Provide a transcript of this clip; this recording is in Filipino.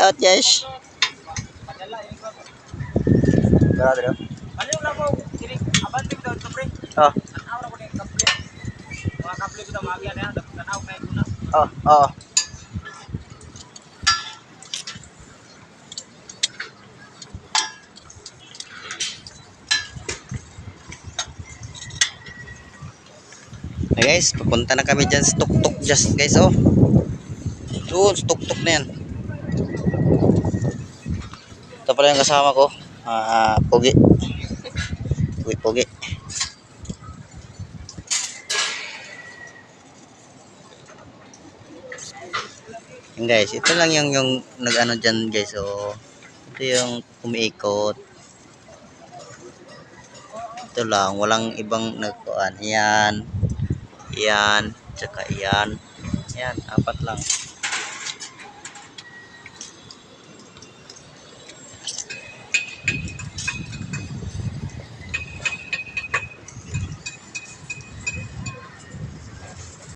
out guys. Brother. Oh. Oh, oh. Hey guys, papunta na kami dyan sa tuktok just guys oh. Doon, sa tuktok na yan. Ito pala yung kasama ko. Pogi. Pogi. Yan guys, ito lang yung nag-ano dyan guys oh. Ito yung umiikot. Ito lang, walang ibang nagkuhan. Yan. Yan, tsaka yan. Yan, apat lang.